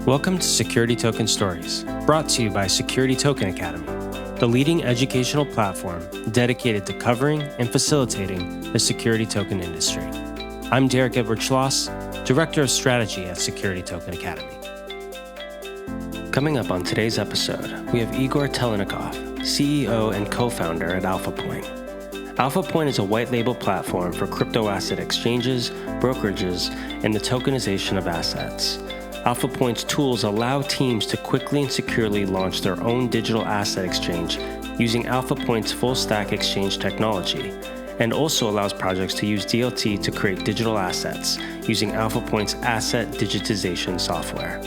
Welcome to Security Token Stories, brought to you by Security Token Academy, the leading educational platform dedicated to covering and facilitating the security token industry. I'm Derek Edward Schloss, Director of Strategy at Security Token Academy. Coming up on today's episode, we have Igor Telyatnikov, CEO and co-founder at AlphaPoint. AlphaPoint is a white label platform for cryptoasset exchanges, brokerages, and the tokenization of assets. AlphaPoint's tools allow teams to quickly and securely launch their own digital asset exchange using AlphaPoint's full-stack exchange technology, and also allows projects to use DLT to create digital assets using AlphaPoint's asset digitization software.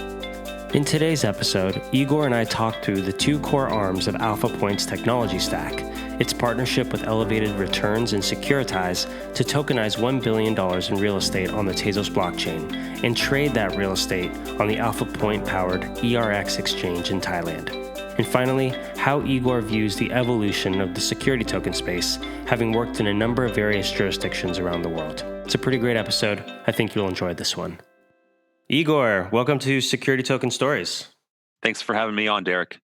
In today's episode, Igor and I talk through the two core arms of AlphaPoint's technology stack, its partnership with Elevated Returns and Securitize to tokenize $1 billion in real estate on the Tezos blockchain and trade that real estate on the AlphaPoint-powered ER-X exchange in Thailand. And finally, how Igor views the evolution of the security token space, having worked in a number of various jurisdictions around the world. It's a pretty great episode. I think you'll enjoy this one. Igor, welcome to Security Token Stories. Thanks for having me on, Derek.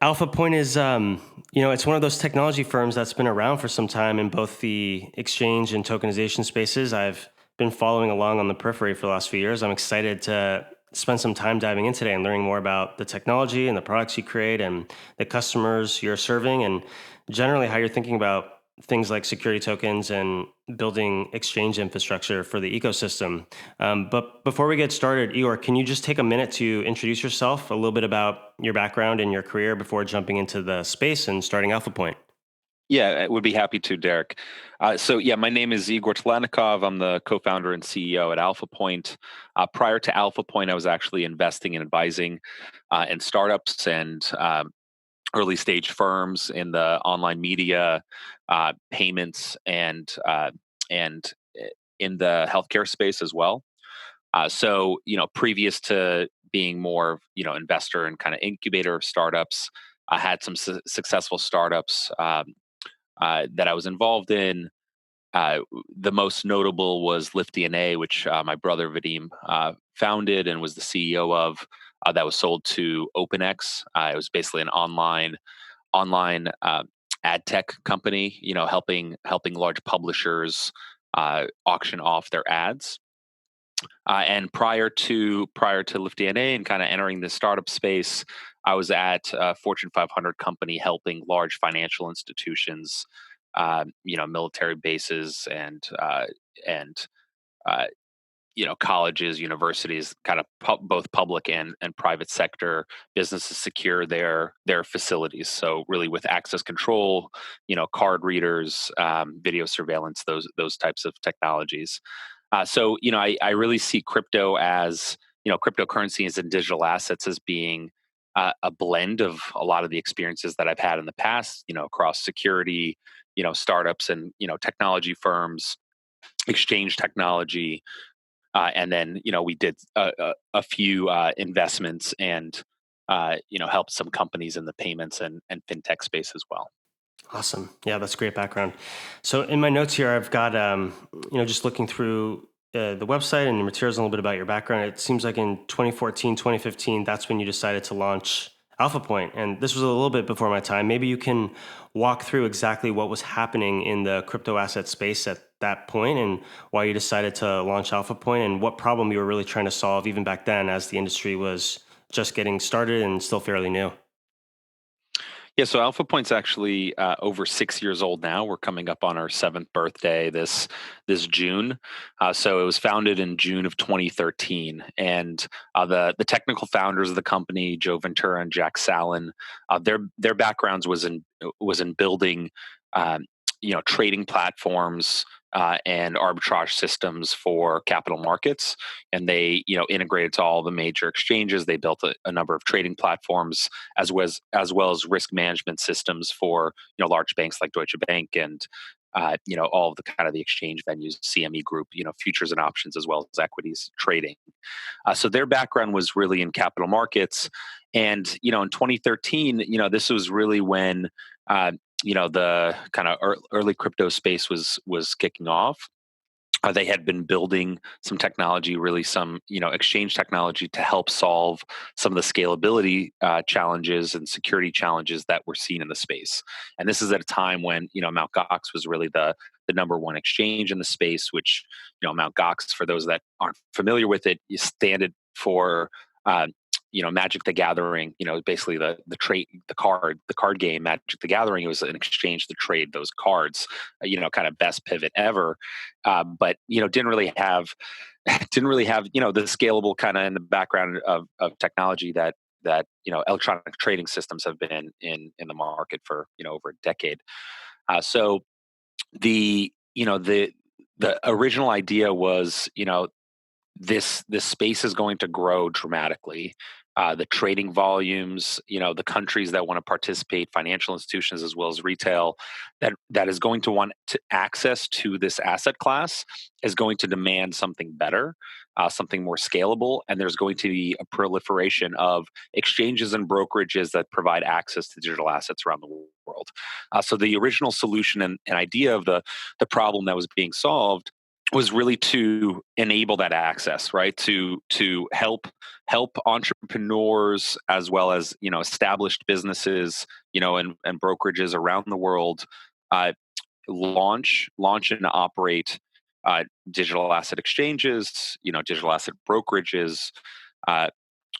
AlphaPoint is, it's one of those technology firms that's been around for some time in both the exchange and tokenization spaces. I've been following along on the periphery for the last few years. I'm excited to spend some time diving in today and learning more about the technology and the products you create and the customers you're serving and generally how you're thinking about things like security tokens and building exchange infrastructure for the ecosystem. But before we get started, Igor, can you just take a minute to introduce yourself, a little bit about your background and your career before jumping into the space and starting AlphaPoint? Yeah, I would be happy to, Derek. My name is Igor Telyatnikov. I'm the co-founder and CEO at AlphaPoint. Prior to AlphaPoint, I was actually investing and advising in startups and early stage firms in the online media, payments, and in the healthcare space as well. Previous to being more, investor and kind of incubator of startups, I had some successful startups that I was involved in. The most notable was LiftDNA, which my brother Vadim founded and was the CEO of. That was sold to OpenX. It was basically an online ad tech company, helping large publishers auction off their ads. And prior to LiftDNA and kind of entering the startup space, I was at a Fortune 500 company helping large financial institutions, military bases and colleges, universities, kind of both public and private sector businesses secure their facilities. So really with access control, card readers, video surveillance, those types of technologies. I really see crypto as, cryptocurrencies and digital assets as being a blend of a lot of the experiences that I've had in the past, across security, startups and, technology firms, exchange technology. And then, we did a few investments and, helped some companies in the payments and fintech space as well. Awesome. Yeah, that's great background. So in my notes here, I've got, just looking through the website and the materials a little bit about your background. It seems like in 2014, 2015, that's when you decided to launch AlphaPoint. And this was a little bit before my time. Maybe you can walk through exactly what was happening in the crypto asset space at that point and why you decided to launch AlphaPoint and what problem you were really trying to solve even back then as the industry was just getting started and still fairly new. Yeah, so AlphaPoint's actually over 6 years old now. We're coming up on our 7th birthday this June. So it was founded in June of 2013, and the technical founders of the company, Joe Ventura and Jack Sallin, their backgrounds was in building trading platforms and arbitrage systems for capital markets, and they integrated to all the major exchanges. They built a number of trading platforms as well as risk management systems for large banks like Deutsche Bank and all of the kind of the exchange venues, CME Group, futures and options as well as equities trading. So their background was really in capital markets, and in 2013, this was really when the kind of early crypto space was kicking off. They had been building some technology, really some exchange technology to help solve some of the scalability challenges and security challenges that we're seeing in the space. And this is at a time when Mt. Gox was really the number one exchange in the space. Which Mt. Gox, for those that aren't familiar with it, is standard for uh, Magic the Gathering. Basically the card game Magic the Gathering. It was an exchange to trade those cards. Kind of best pivot ever, but didn't really have the scalable kind of in the background of technology that electronic trading systems have been in the market for over a decade. So the original idea was this space is going to grow dramatically. The trading volumes, the countries that want to participate, financial institutions as well as retail, that is going to want to access to this asset class is going to demand something better, something more scalable, and there's going to be a proliferation of exchanges and brokerages that provide access to digital assets around the world. So the original solution and idea of the problem that was being solved was really to enable that access, right? To help entrepreneurs as well as established businesses, and brokerages around the world uh, launch and operate digital asset exchanges, digital asset brokerages. Uh,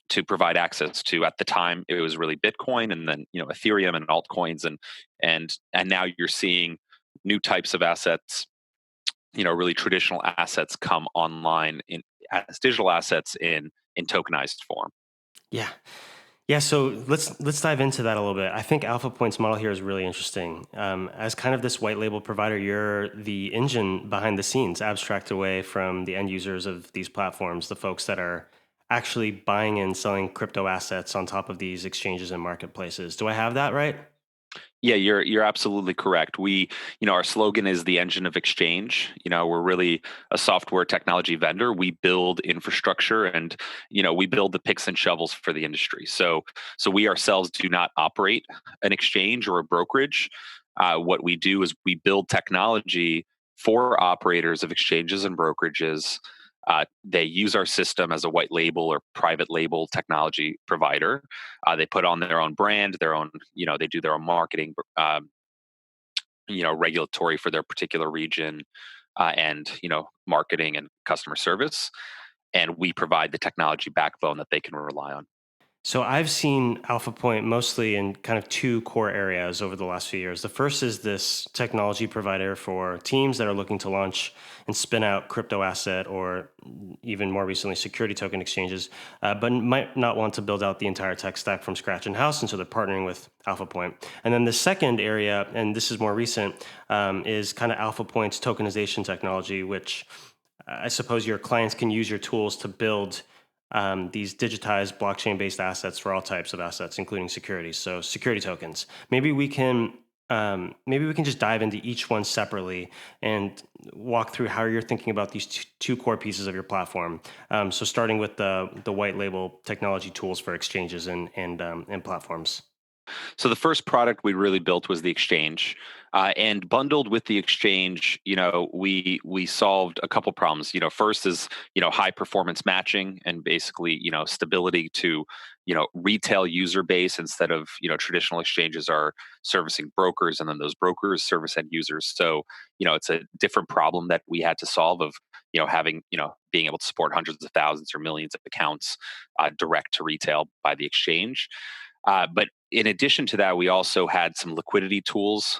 to provide access to, at the time it was really Bitcoin, and then Ethereum and altcoins, and now you're seeing new types of assets, really traditional assets come online as digital assets in tokenized form. Yeah. Yeah, so let's dive into that a little bit. I think AlphaPoint's model here is really interesting. As kind of this white label provider, you're the engine behind the scenes, abstract away from the end users of these platforms, the folks that are actually buying and selling crypto assets on top of these exchanges and marketplaces. Do I have that right? Yeah, you're absolutely correct. Our slogan is the engine of exchange. We're really a software technology vendor. We build infrastructure, and we build the picks and shovels for the industry. So we ourselves do not operate an exchange or a brokerage. What we do is we build technology for operators of exchanges and brokerages. They use our system as a white label or private label technology provider. They put on their own brand, their own, they do their own marketing, regulatory for their particular region, and marketing and customer service. And we provide the technology backbone that they can rely on. So I've seen Alpha Point mostly in kind of two core areas over the last few years. The first is this technology provider for teams that are looking to launch and spin out crypto asset or even more recently security token exchanges, but might not want to build out the entire tech stack from scratch in house, and so they're partnering with Alpha Point. And then the second area, and this is more recent, is kind of Alpha Point's tokenization technology, which I suppose your clients can use your tools to build these digitized blockchain-based assets for all types of assets, including securities. So security tokens. Maybe we can just dive into each one separately and walk through how you're thinking about these two core pieces of your platform. So starting with the white label technology tools for exchanges and platforms. So the first product we really built was the exchange, and bundled with the exchange, we solved a couple problems. First is high performance matching and basically stability to retail user base instead of traditional exchanges are servicing brokers, and then those brokers service end users. So it's a different problem that we had to solve of having being able to support hundreds of thousands or millions of accounts direct to retail by the exchange. But in addition to that, we also had some liquidity tools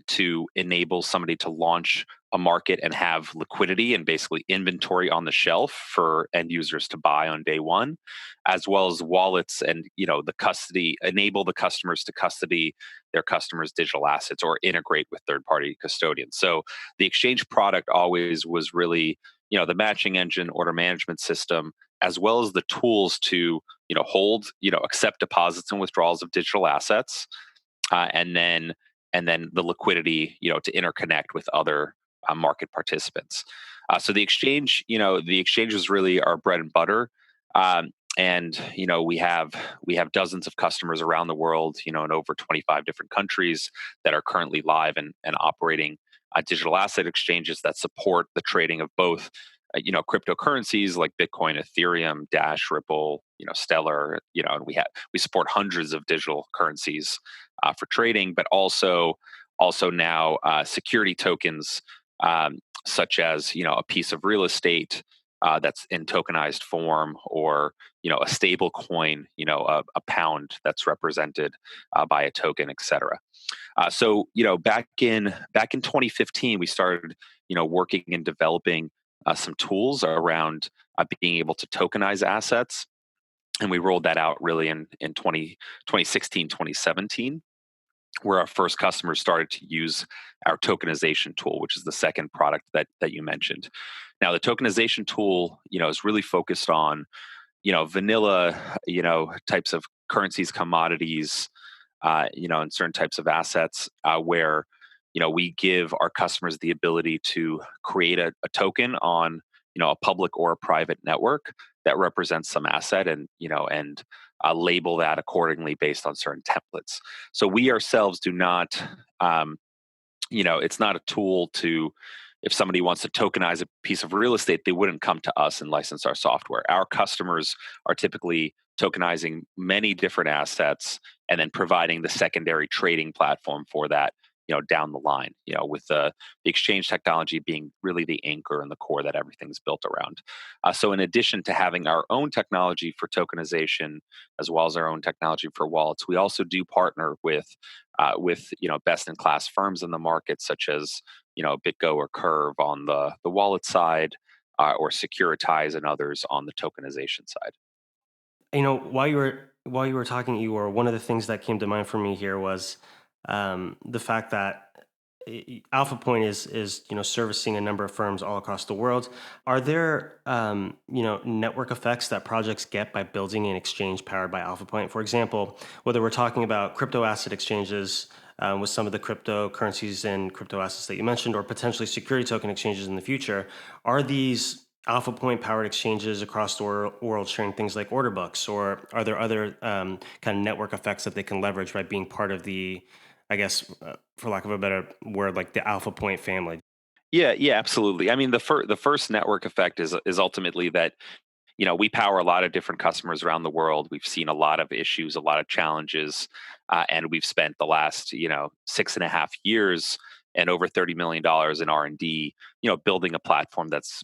to enable somebody to launch a market and have liquidity and basically inventory on the shelf for end users to buy on day one, as well as wallets and the custody, enable the customers to custody their customers' digital assets or integrate with third-party custodians. So the exchange product always was really the matching engine, order management system, as well as the tools to hold, accept deposits and withdrawals of digital assets, and then the liquidity, to interconnect with other market participants. So the exchange was really our bread and butter. And we have dozens of customers around the world, in over 25 different countries that are currently live and operating digital asset exchanges that support the trading of both cryptocurrencies like Bitcoin, Ethereum, Dash, Ripple, Stellar, and we support hundreds of digital currencies for trading, but also now security tokens, such as a piece of real estate that's in tokenized form, or a stable coin, a pound that's represented by a token, etc. So back in 2015, we started working and developing some tools around being able to tokenize assets, and we rolled that out really in 2016, 2017, where our first customers started to use our tokenization tool, which is the second product that you mentioned. Now, the tokenization tool, is really focused on vanilla, types of currencies, commodities, and certain types of assets, where we give our customers the ability to create a token on a public or a private network that represents some asset, and label that accordingly based on certain templates. So we ourselves do not, it's not a tool to, if somebody wants to tokenize a piece of real estate, they wouldn't come to us and license our software. Our customers are typically tokenizing many different assets and then providing the secondary trading platform for that, down the line, with the exchange technology being really the anchor and the core that everything's built around. So in addition to having our own technology for tokenization, as well as our own technology for wallets, we also do partner with best in class firms in the market, such as BitGo or Curve on the wallet side, or Securitize and others on the tokenization side. While you were talking, Igor, one of the things that came to mind for me here was the fact that AlphaPoint is servicing a number of firms all across the world. Are there network effects that projects get by building an exchange powered by AlphaPoint? For example, whether we're talking about crypto asset exchanges with some of the cryptocurrencies and crypto assets that you mentioned, or potentially security token exchanges in the future, are these AlphaPoint-powered exchanges across the world sharing things like order books, or are there other kind of network effects that they can leverage by being part of the, I guess, for lack of a better word, like the AlphaPoint family? Yeah, yeah, absolutely. I mean, the first network effect is ultimately that we power a lot of different customers around the world. We've seen a lot of issues, a lot of challenges, and we've spent the last 6.5 years and over $30 million in R&D, building a platform that's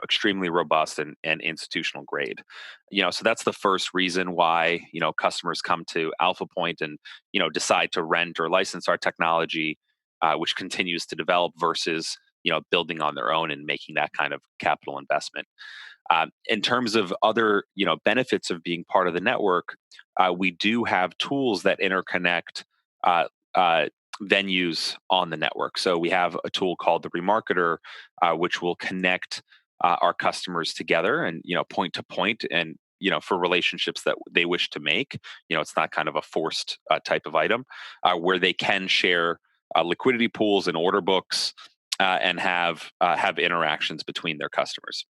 extremely robust and institutional grade. So that's the first reason why customers come to AlphaPoint and decide to rent or license our technology, which continues to develop, versus building on their own and making that kind of capital investment. In terms of other, benefits of being part of the network, we do have tools that interconnect uh, uh, venues on the network. So we have a tool called the Remarketer, which will connect our customers together and point to point, and for relationships that they wish to make. It's not kind of a forced type of item, where they can share liquidity pools and order books, and have interactions between their customers.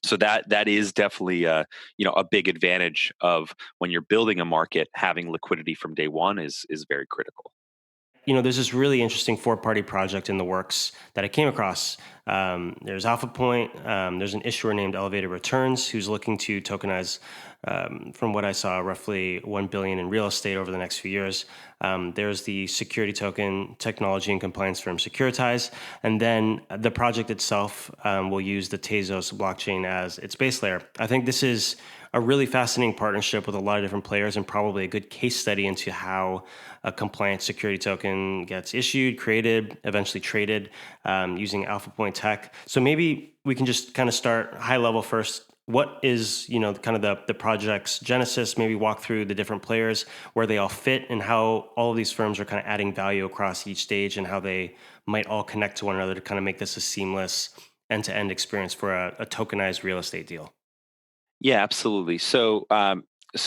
So that is definitely a big advantage of when you're building a market. Having liquidity from day one is very critical. There's this really interesting four-party project in the works that I came across. There's AlphaPoint. There's an issuer named Elevated Returns who's looking to tokenize, from what I saw, roughly 1 billion in real estate over the next few years. There's the security token technology and compliance firm Securitize, and then the project itself will use the Tezos blockchain as its base layer. I think this is a really fascinating partnership with a lot of different players, and probably a good case study into how a compliant security token gets issued, created, eventually traded, using AlphaPoint tech. So maybe we can just kind of start high level first. What is, kind of the project's genesis? Maybe walk through the different players, where they all fit, and how all of these firms are kind of adding value across each stage, and how they might all connect to one another to kind of make this a seamless end-to-end experience for a tokenized real estate deal. Yeah, absolutely. So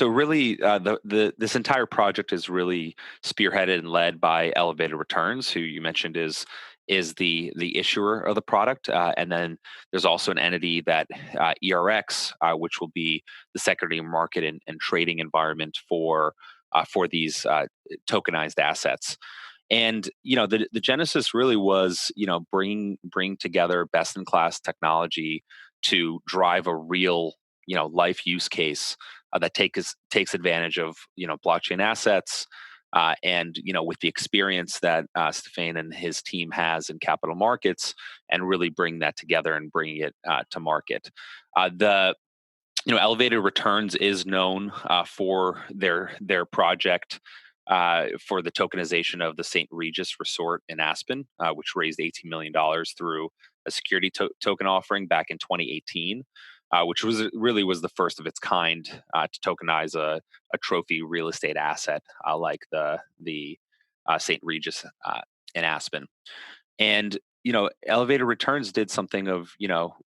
really, the this entire project is really spearheaded and led by Elevated Returns, who you mentioned is the issuer of the product, and then there's also an entity that ER-X, which will be the secondary market and trading environment for these tokenized assets. And the genesis really was bring together best in class technology to drive a real life use case that takes advantage of blockchain assets, and with the experience that Stefan and his team has in capital markets, and really bring that together and bring it to market. The Elevated Returns is known for their project for the tokenization of the St. Regis Resort in Aspen, which raised $18 million through a security token offering back in 2018, which was the first of its kind to tokenize a trophy real estate asset like the St. Regis in Aspen. And Elevated Returns did something of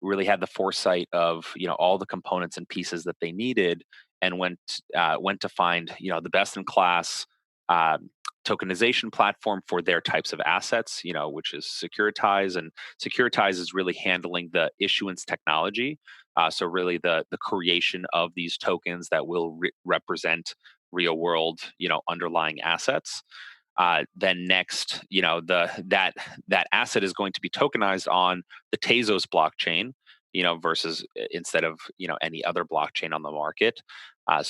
really had the foresight of all the components and pieces that they needed, and went to find the best in class um, tokenization platform for their types of assets, which is Securitize. And Securitize is really handling the issuance technology, so really the creation of these tokens that will represent real world underlying assets. Then next, that asset is going to be tokenized on the Tezos blockchain, versus instead of any other blockchain on the market. And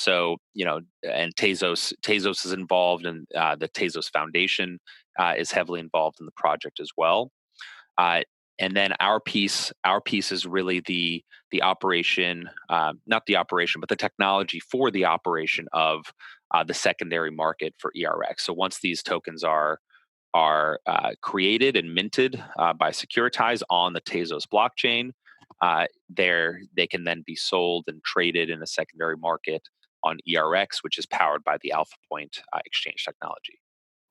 Tezos is involved, and the Tezos Foundation is heavily involved in the project as well. Uh, and then our piece is really the operation, not the operation, but the technology for the operation of the secondary market for ER-X. So once these tokens are created and minted by Securitize on the Tezos blockchain, they can then be sold and traded in a secondary market on ER-X, which is powered by the AlphaPoint exchange technology.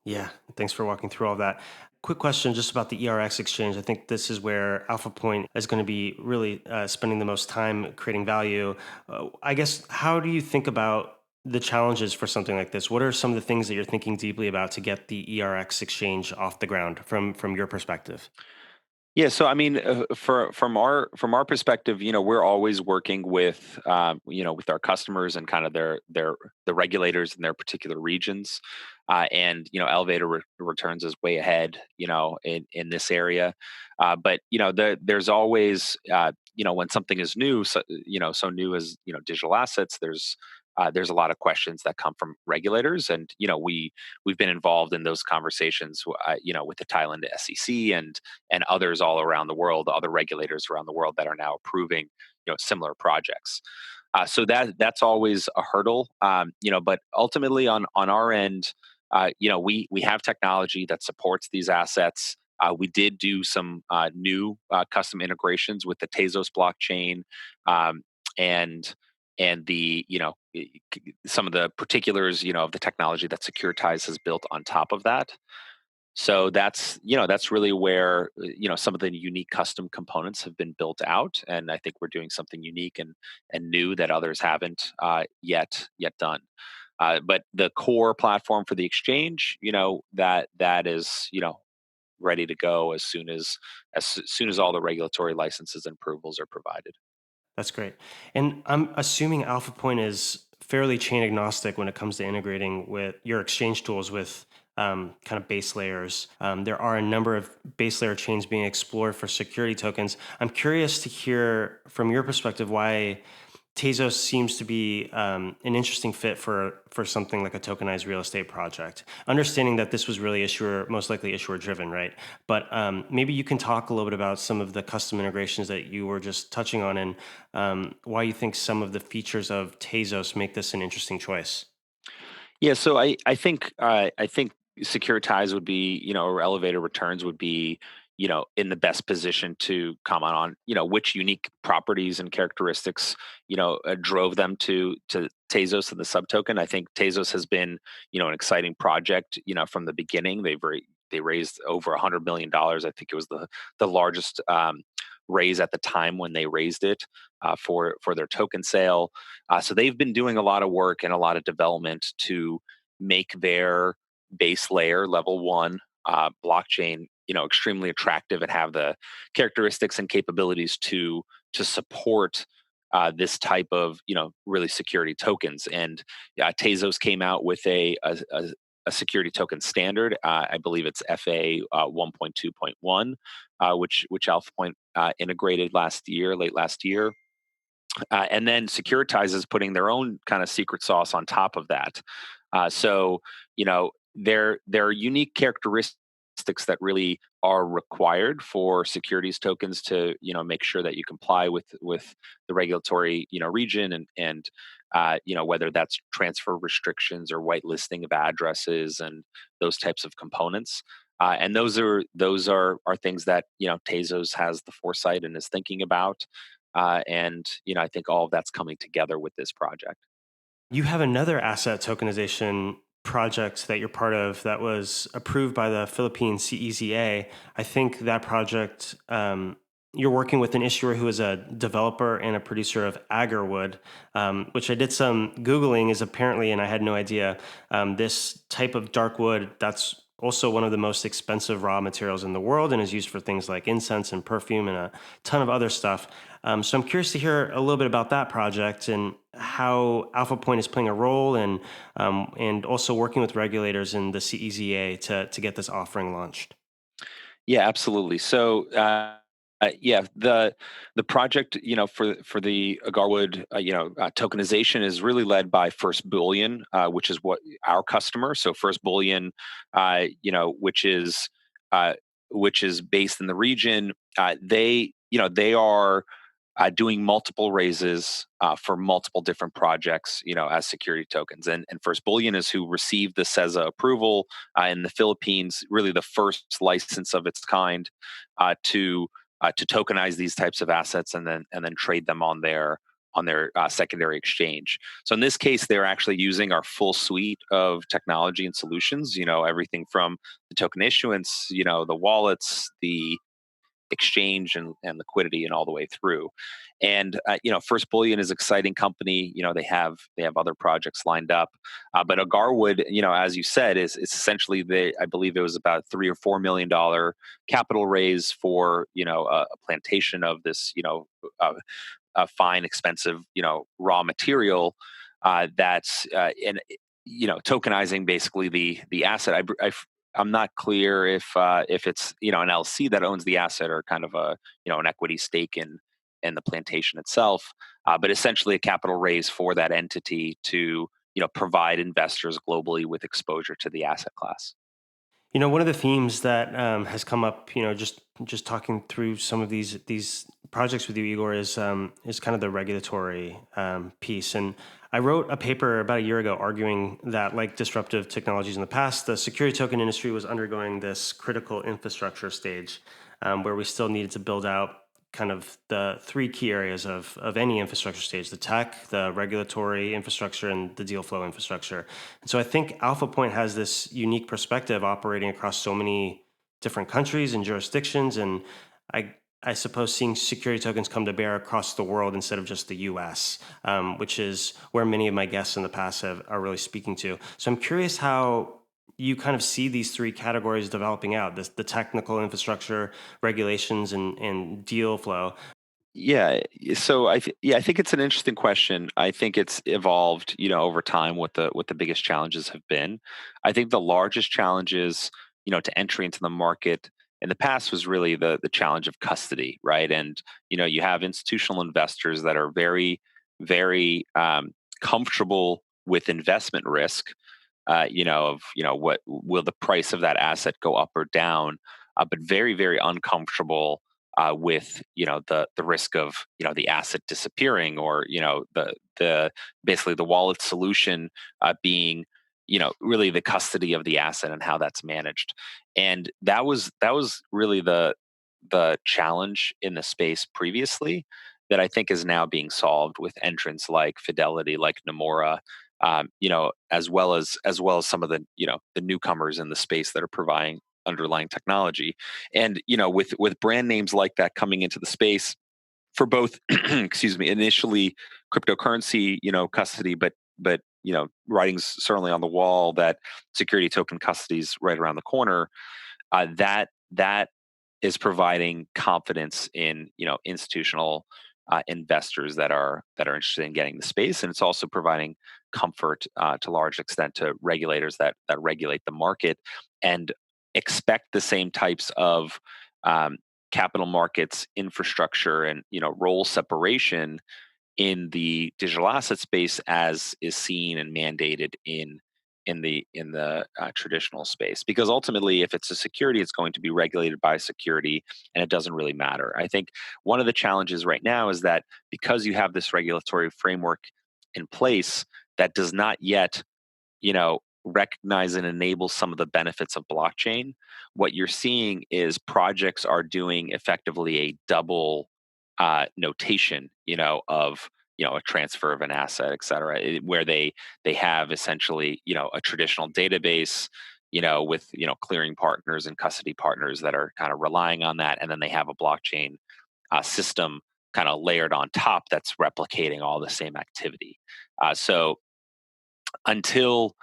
Yeah, thanks for walking through all that. Quick question just about the ER-X exchange. I think this is where AlphaPoint is going to be really spending the most time creating value. I guess, how do you think about the challenges for something like this? What are some of the things that you're thinking deeply about to get the ER-X exchange off the ground from your perspective? Yeah, so I mean, from our perspective, we're always working with our customers and kind of the regulators in their particular regions, and Returns is way ahead, in this area, but there's always when something is new, so new as digital assets, there's a lot of questions that come from regulators, and we've been involved in those conversations, with the Thailand SEC and others all around the world, other regulators around the world that are now approving similar projects. So that's always a hurdle, but ultimately on our end, we have technology that supports these assets. We did do some new custom integrations with the Tezos blockchain, um, and some of the particulars of the technology that Securitize has built on top of that. So that's really where some of the unique custom components have been built out, and I think we're doing something unique and new that others haven't yet done. But the core platform for the exchange, that is ready to go as soon as all the regulatory licenses and approvals are provided. That's great. And I'm assuming AlphaPoint is fairly chain agnostic when it comes to integrating with your exchange tools with kind of base layers. There are a number of base layer chains being explored for security tokens. I'm curious to hear from your perspective why Tezos seems to be an interesting fit for something like a tokenized real estate project. Understanding that this was really most likely issuer driven, right? But maybe you can talk a little bit about some of the custom integrations that you were just touching on, and why you think some of the features of Tezos make this an interesting choice. Yeah, so I think Securitize would be, or Elevated Returns would be, in the best position to comment on, which unique properties and characteristics, drove them to Tezos and the subtoken. I think Tezos has been, an exciting project, from the beginning. They raised over $100 million. I think it was the largest raise at the time when they raised it, for their token sale. So they've been doing a lot of work and a lot of development to make their base layer level one blockchain extremely attractive and have the characteristics and capabilities to support this type of really security tokens. And Tezos came out with a security token standard. I believe it's FA 1.2.1, which AlphaPoint integrated late last year. And then Securitize is putting their own kind of secret sauce on top of that. So, there are unique characteristics that really are required for securities tokens to, make sure that you comply with the regulatory, region and whether that's transfer restrictions or whitelisting of addresses and those types of components. And those are things that Tezos has the foresight and is thinking about. And I think all of that's coming together with this project. You have another asset tokenization project that you're part of that was approved by the Philippine CEZA. I think that project, you're working with an issuer who is a developer and a producer of agarwood, which I did some Googling, is apparently, and I had no idea, this type of dark wood that's also one of the most expensive raw materials in the world and is used for things like incense and perfume and a ton of other stuff. So I'm curious to hear a little bit about that project and how AlphaPoint is playing a role and also working with regulators in the CEZA to get this offering launched. Yeah, absolutely. So, yeah, the project, for the Agarwood, tokenization is really led by First Bullion, which is what our customer. So First Bullion, uh, which is based in the region. They are doing multiple raises for multiple different projects, as security tokens. And First Bullion is who received the CESA approval in the Philippines, really the first license of its kind to tokenize these types of assets and then trade them on their secondary exchange. So in this case, they're actually using our full suite of technology and solutions. Everything from the token issuance, the wallets, the exchange and liquidity and all the way through. And First Bullion is an exciting company. They have other projects lined up, but Agarwood, as you said, is essentially I believe it was about $3 or $4 million capital raise for a plantation of this a fine, expensive raw material that's tokenizing basically the asset. I'm not clear if it's an LC that owns the asset or kind of an equity stake in the plantation itself, but essentially a capital raise for that entity to provide investors globally with exposure to the asset class. One of the themes that has come up, just talking through some of these projects with you, Igor, is kind of the regulatory piece. And I wrote a paper about a year ago arguing that, like disruptive technologies in the past, the security token industry was undergoing this critical infrastructure stage where we still needed to build out kind of the three key areas of any infrastructure stage: the tech, the regulatory infrastructure, and the deal flow infrastructure. And so I think AlphaPoint has this unique perspective operating across so many different countries and jurisdictions. And I suppose seeing security tokens come to bear across the world instead of just the US, which is where many of my guests in the past are really speaking to. So I'm curious how you kind of see these three categories developing out: the technical infrastructure, regulations, and deal flow. Yeah, so I think it's an interesting question. I think it's evolved, over time what the biggest challenges have been. I think the largest challenges, to entry into the market in the past was really the challenge of custody, right? And you have institutional investors that are very, very comfortable with investment risk, of what will the price of that asset go up or down, but very, very uncomfortable with the risk of the asset disappearing, or the basically the wallet solution being really the custody of the asset and how that's managed. And that was really the challenge in the space previously, that I think is now being solved with entrants like Fidelity, like Nomura, as well as some of the newcomers in the space that are providing underlying technology. And with brand names like that coming into the space for both, excuse me, initially cryptocurrency custody, but writings certainly on the wall that security token custody is right around the corner. That that is providing confidence in institutional investors that are interested in getting the space, and it's also providing comfort to a large extent to regulators that regulate the market and expect the same types of um, capital markets infrastructure and role separation in the digital asset space as is seen and mandated in the traditional space, because ultimately if it's a security, it's going to be regulated by security, and it doesn't really matter. I think one of the challenges right now is that because you have this regulatory framework in place that does not yet recognize and enable some of the benefits of blockchain, what you're seeing is projects are doing effectively a double notation, of a transfer of an asset, et cetera, where they have essentially a traditional database, with clearing partners and custody partners that are kind of relying on that, and then they have a blockchain system kind of layered on top that's replicating all the same activity. So until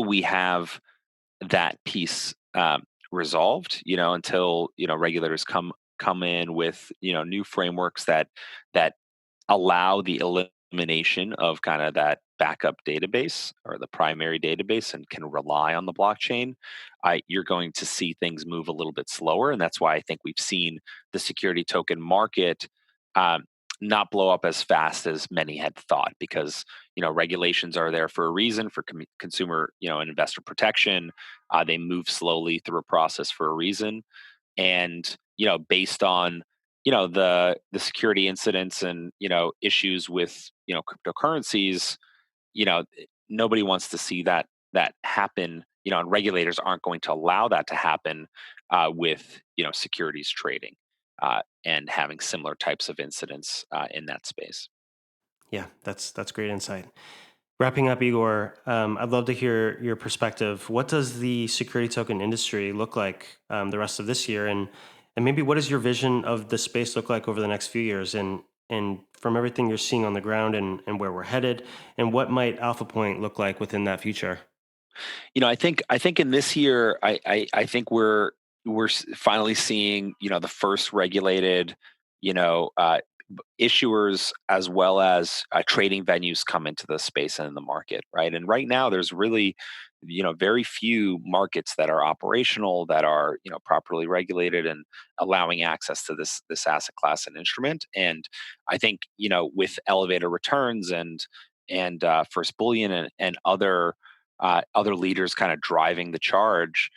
we have that piece resolved, until regulators come in with new frameworks that allow the elimination of kind of that backup database or the primary database and can rely on the blockchain, you're going to see things move a little bit slower. And that's why I think we've seen the security token market um, not blow up as fast as many had thought, because regulations are there for a reason, for consumer and investor protection. They move slowly through a process for a reason, and based on the security incidents and issues with cryptocurrencies, nobody wants to see that happen, and regulators aren't going to allow that to happen with securities trading and having similar types of incidents in that space. Yeah, that's great insight. Wrapping up, Igor, I'd love to hear your perspective. What does the security token industry look like the rest of this year, and maybe what does your vision of the space look like over the next few years? And from everything you're seeing on the ground and where we're headed, and what might Alpha Point look like within that future? I think in this year, I think we're finally seeing the first regulated you know uh, issuers as well as trading venues come into the space and in the market, right? And right now, there's really very few markets that are operational, that are properly regulated and allowing access to this asset class and instrument. And I think with elevator returns and first bullion and other leaders kind of driving the charge,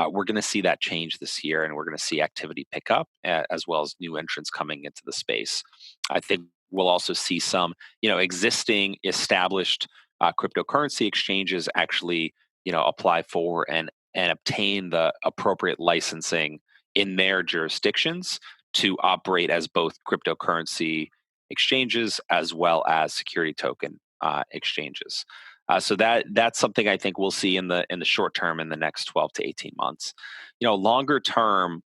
we're going to see that change this year, and we're going to see activity pick up, as well as new entrants coming into the space. I think we'll also see some, existing established cryptocurrency exchanges actually, apply for and obtain the appropriate licensing in their jurisdictions to operate as both cryptocurrency exchanges as well as security token exchanges. So that's something I think we'll see in the short term, in the next 12 to 18 months. Longer term,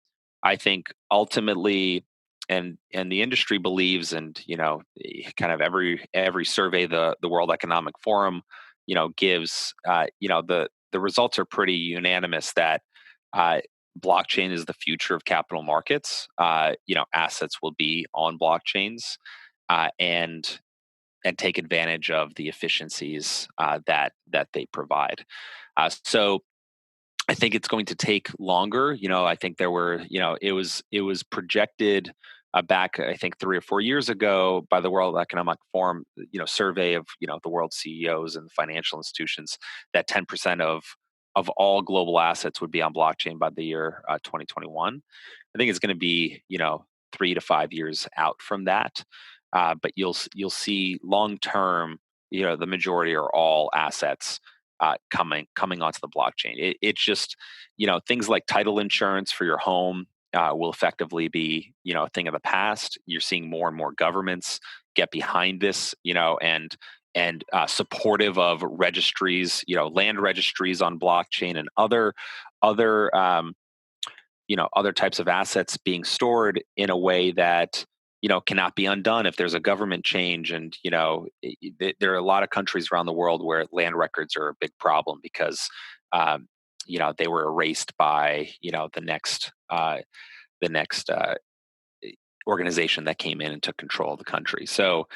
I think ultimately, and the industry believes, and kind of every survey the World Economic Forum gives, the results are pretty unanimous that uh, blockchain is the future of capital markets. Assets will be on blockchains, and take advantage of the efficiencies that they provide. So I think it's going to take longer. I think there were, it was projected back, I think 3 or 4 years ago, by the World Economic Forum, survey of the world CEOs and financial institutions, that 10% of all global assets would be on blockchain by the year 2021. I think it's going to be 3 to 5 years out from that, but you'll see long term, the majority or all assets coming onto the blockchain. It's just things like title insurance for your home will effectively be a thing of the past. You're seeing more and more governments get behind this, and supportive of registries, land registries on blockchain, and other types of assets being stored in a way that cannot be undone if there's a government change. And there are a lot of countries around the world where land records are a big problem, because um, they were erased by the next organization that came in and took control of the country. So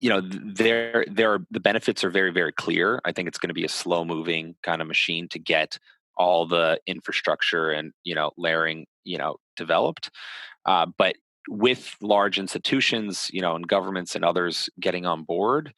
the benefits are very, very clear. I think it's going to be a slow moving kind of machine to get all the infrastructure and layering developed. But with large institutions, and governments and others getting on board,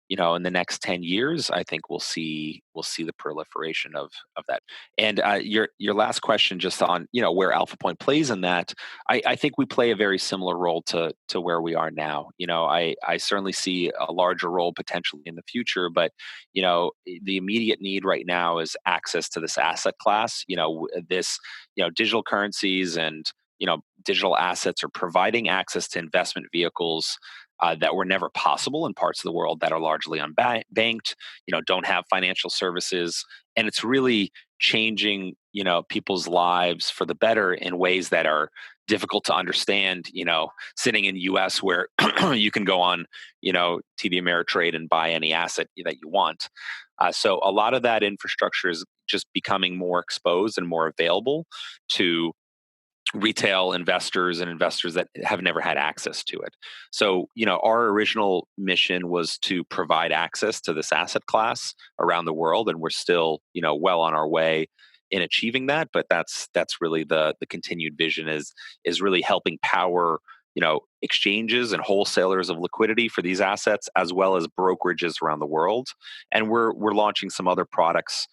in the next 10 years, I think we'll see the proliferation of that. And your last question, just on where AlphaPoint plays in that, I think we play a very similar role to where we are now. I certainly see a larger role potentially in the future, but the immediate need right now is access to this asset class. Digital currencies and digital assets are providing access to investment vehicles that were never possible in parts of the world that are largely unbanked, don't have financial services. And it's really changing, people's lives for the better in ways that are difficult to understand, sitting in the US where you can go on, TD Ameritrade and buy any asset that you want. So a lot of that infrastructure is just becoming more exposed and more available to retail investors and investors that have never had access to it. So, our original mission was to provide access to this asset class around the world, and we're still, well on our way in achieving that. But that's really the continued vision is really helping power, exchanges and wholesalers of liquidity for these assets, as well as brokerages around the world. And we're launching some other products,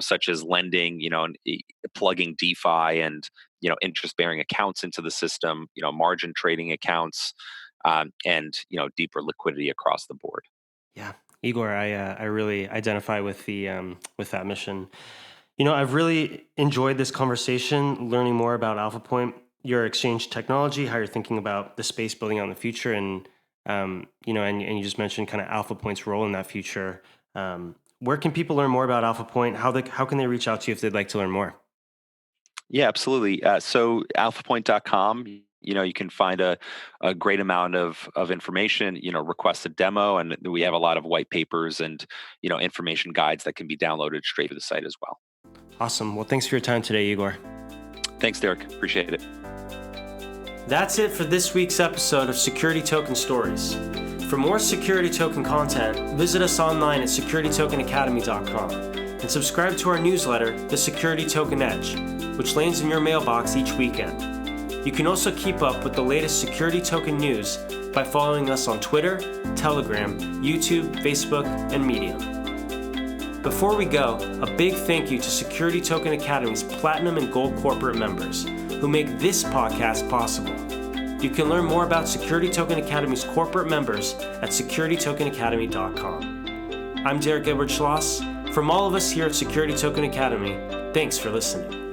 such as lending, and plugging DeFi and interest-bearing accounts into the system, margin trading accounts, and deeper liquidity across the board. Yeah, Igor, I really identify with with that mission. I've really enjoyed this conversation, learning more about AlphaPoint, your exchange technology, how you're thinking about the space building out in the future, and and you just mentioned kind of AlphaPoint's role in that future. Where can people learn more about AlphaPoint? How can they reach out to you if they'd like to learn more? Yeah, absolutely. So alphapoint.com, you can find a great amount of information, request a demo, and we have a lot of white papers and, information guides that can be downloaded straight to the site as well. Awesome. Well, thanks for your time today, Igor. Thanks, Derek. Appreciate it. That's it for this week's episode of Security Token Stories. For more security token content, visit us online at securitytokenacademy.com and subscribe to our newsletter, The Security Token Edge, which lands in your mailbox each weekend. You can also keep up with the latest security token news by following us on Twitter, Telegram, YouTube, Facebook, and Medium. Before we go, a big thank you to Security Token Academy's Platinum and Gold corporate members who make this podcast possible. You can learn more about Security Token Academy's corporate members at securitytokenacademy.com. I'm Derek Edward Schloss. From all of us here at Security Token Academy, thanks for listening.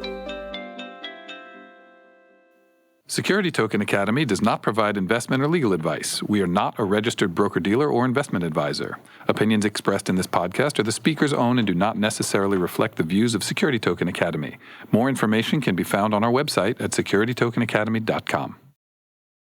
Security Token Academy does not provide investment or legal advice. We are not a registered broker-dealer or investment advisor. Opinions expressed in this podcast are the speaker's own and do not necessarily reflect the views of Security Token Academy. More information can be found on our website at securitytokenacademy.com.